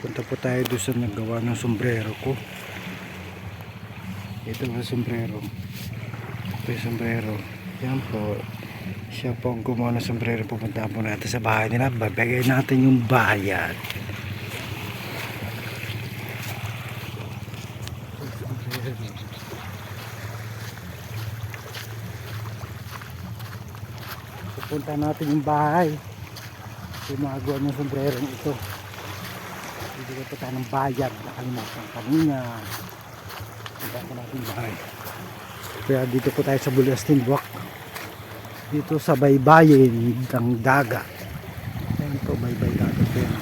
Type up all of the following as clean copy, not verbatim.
Punta po tayo doon sa naggawa ng sombrero ko. Ito ang sombrero. Ito yung sombrero. Yan po. Siya po ang gumawa ng sombrero. Pupunta po natin sa bahay nila. Babagay natin yung bayad. Pupunta natin yung bahay. Gumagawa ng sombrero ito. Bibigyan po tayo ng bayad. Nakalimutan kanina. Punta po natin yung bahay. Kaya dito po tayo sa Bulastin Walk. Dito sa baybayin ng dagat. Ayan po, baybay dagat po yan.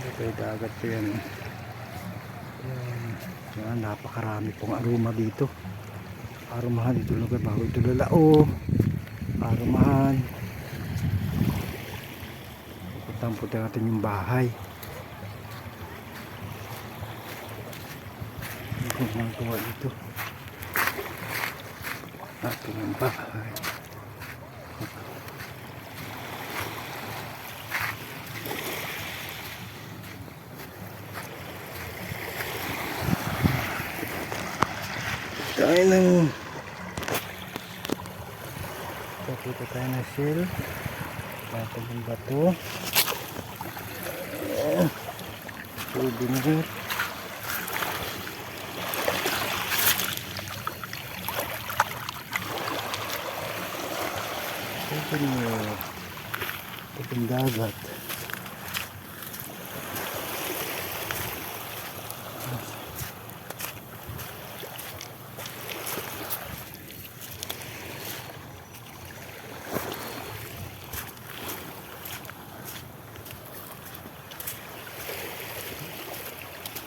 Baybay dagat po yan. Ayan, napakarami pong aroma dito. Aromahan ito lugar bago ito lalao. Aromahan. Pupuntahan po natin yung bahay. Ito ang gawa dito. Ating yung bahay. Tayo ng Dito tayo na shell. Batang yung bato. Souvenir. Souvenir. Itong dagat.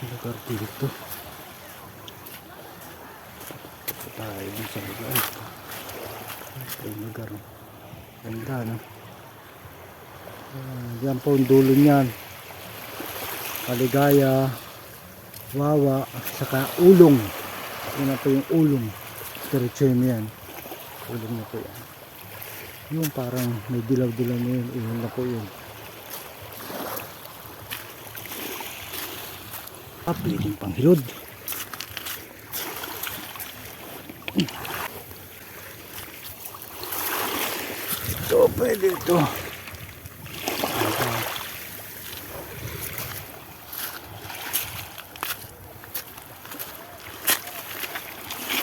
Lugar dito tayo din sa lugar ito yung lugar ganda no. Yan po ang dulo niyan, Kaligaya, Wawa, saka Ulong. Yan na po yung Ulong, diretso yan, Ulong na po yan. Yung parang may dilaw-dilaw na yun, Ulong na po yun. Pwedeng panghilod. Ito pwede ito.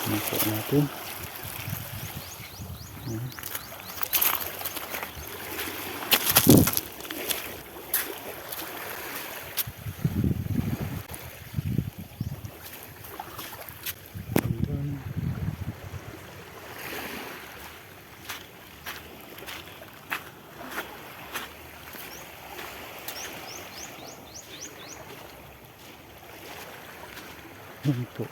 Masuk natin. Yan po.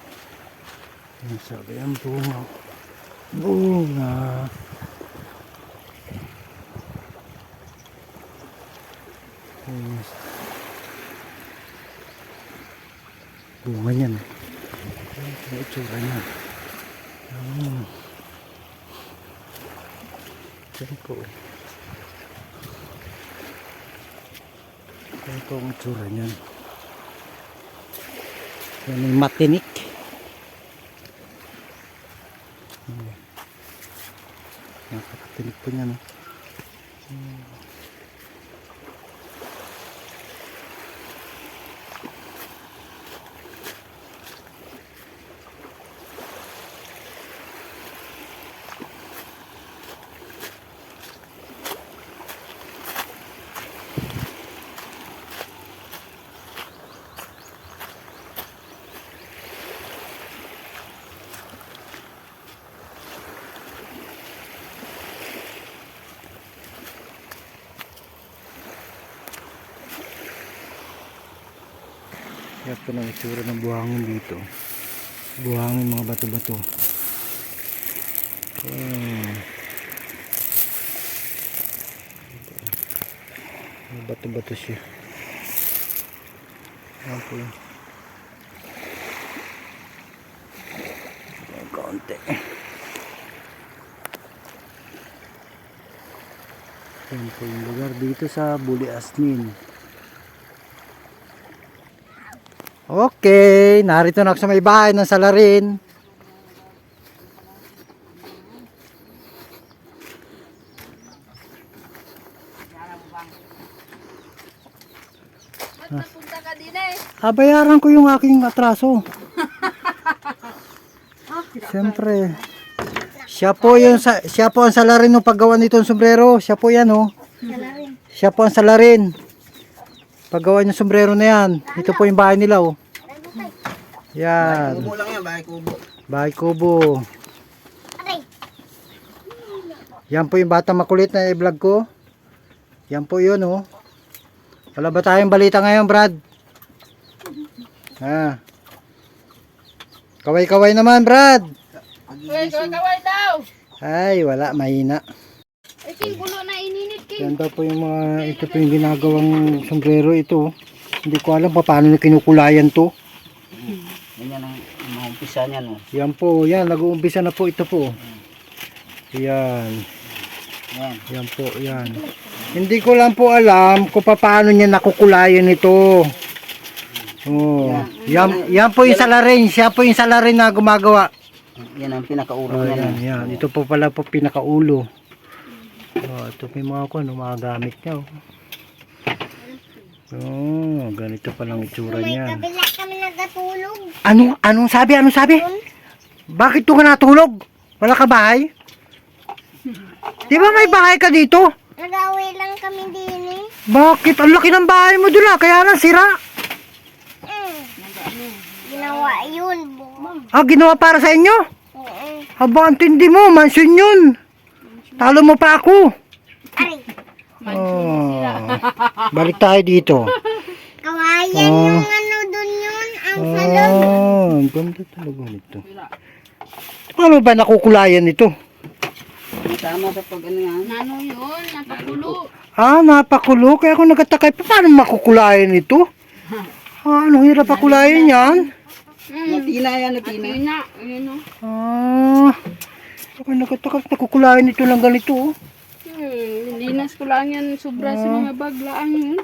Yan sabi ang bunga. Bunga. Yes. Bunga niyan. Ito itsura niyan. Yan po. Yan po ang itsura niyan. Yan yung matinik. Nakakatinik po niya, no? Kaya po ng itsura ng buhangin dito. Buhangin mga bato-bato. Mga bato-bato siya. Ayan po yun. Konti. Yan po yung lugar dito sa Buli Asnin. Okay, narito na ako sa may bahay ng Salarin. Ba't napunta ka din eh? Bayaran ko yung aking atraso. Siyempre. Siya po ang Salarin ng paggawa nitong sombrero. Siya po yan, oh. Siya po ang Salarin. Paggawa ng sombrero na yan. Ito po yung bahay nila, oh. Yan. Kubo lang yan, bahay kubo. Bahay kubo. Yan po yung bata makulit na i-vlog ko. Yan po yun, oh. Wala ba tayong balita ngayon, Brad? Ha? Kaway-kaway naman, Brad. Kaway daw! Ay, wala, mahina. Ito yung gulo na ininit kayo. Yan daw po yung ito po yung ginagawang sombrero ito. Hindi ko alam pa paano na kinukulayan to. Yan ang mga umpisa niyan. Oh. Yan po, yan, nag-uumpisa na po ito po. Yan. Yan. Yan po, yan. Hindi ko lang po alam kung paano niya nakukulayan ito. Oh, yan po yung Salarin. Siya po yung Salarin na gumagawa. Yan ang pinakaulo Oh, niyan. yan. Ito po pala po pinakaulo. Oh, ito po yung mga gamit niya. Oh, ganito palang itsura niya. Kabila kami nagatulog. Anong sabi? Bakit to ka natulog? Wala ka bahay? Di ba may bahay ka dito? Nag-away lang kami din eh. Bakit? Ang laki ng bahay mo doon kaya lang sira. Ginawa yun. Ginawa para sa inyo? Haba, ang tindi mo, mansion yun. Talo mo pa ako. Ay, Oh, balik tayo dito. kawayan yung ano dun yun. Ang salon. Ang ganda talaga nito. Paano ba nakukulayan nito? Tama sa pag ano yan. Nano yun? Napakulo. Napakulo. Kaya ako nagtataka, paano makukulayan ito? Anong hirap pakulayan yan? Natina yan, natina. Yun na. Ayun o. Ako nagtataka, nakukulayan ito lang ganito. Linas ko lang yan. Sobra sa mga baglaan yun.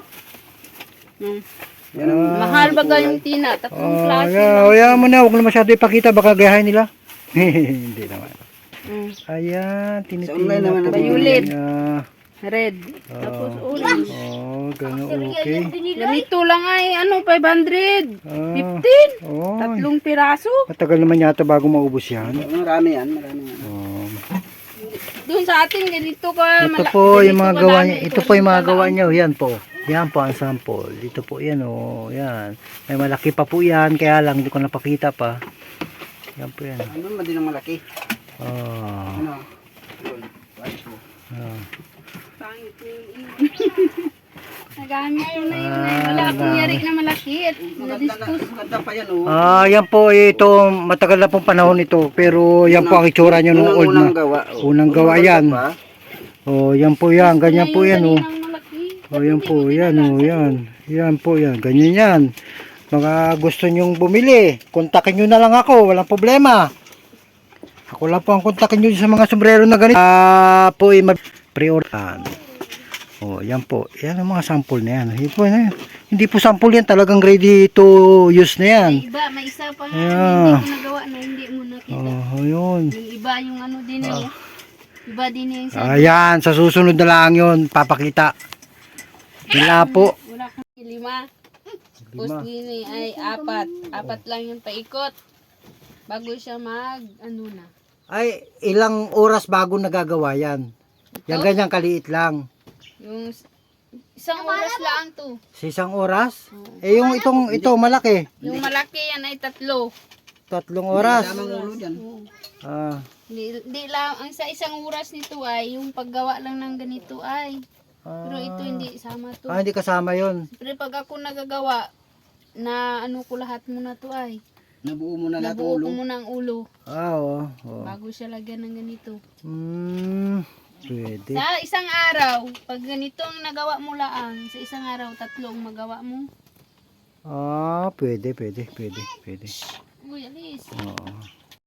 Yan ang Mahal baga yung tina. Tatlong klase. Ayaw mo na, huwag na masyado ipakita, baka gayahin nila. Hindi naman. Ayan, Sa online naman tinitingnan po. Violet. niya. Red. Tapos orange. Gano'n, okay. Ganito lang ay 500. 15. Tatlong piraso. Matagal naman yata bago maubos yan. marami yan, marami yan. Doon sa atin ganito ka. Ito po yung mga gawa niya. Ito po yung mga gawa niya. Yan po. Yan po ang sample. Dito po yan oh. Yan. May malaki pa po yan. Kaya lang hindi ko napakita pa. Yan po yan. Ano ba din ang malaki? Ano? Pangit yun. Nagamit yun na yun. Wala akong yari na malaki. At nadiskus. Maganda pa yan oh. Yan po ito. Matagal na pong panahon ito. Pero yan po ang itsura niya nung old na. Unang gawa yan. Yan po yan. Ganyan po yan oh. Yan po yan oh. Yan po yan. Ganyan yan. Mga gusto nyong bumili, kontakin nyo na lang ako. Walang problema. Ako lang po ang kontakin nyo sa mga sombrero na ganito. Po ay pre-order. Yan po. Yan ang mga sample na yan. Hindi po sample yan. Talagang ready to use na yan. May iba, may isa pa nga. Hindi ko nagawa na hindi mo nakita. Yun. Yung iba yung ano din eh. Iba din yung sa Ayan. Sa susunod na lang yun. Papakita. Wala po. wala kang 5. Tapos gini ay 4. 4 lang yung paikot. Bago siya na. Ay, ilang oras bago nagagawa yan? Yan ganyan kaliit lang. Yung isang oras lang to. Sa isang oras? Yung ito malaki. Yung malaki yan ay 3. 3 oras. Tamang ulo dyan. Di lang, ang sa isang oras nito ay yung paggawa lang ng ganito ay. Pero ito hindi sama to. Hindi kasama yon. Pero pag ako nagagawa, na ano ko lahat muna to ay. Nabuo mo na lahat Nabuo ulo. ko muna ang ulo. Oo. Bago siya lagyan ng ganito. Pwede. Sa isang araw, pag ganito ang nagawa mo lang, sa isang araw, 3 ang magawa mo. Pwede. Uy, alis. Oo.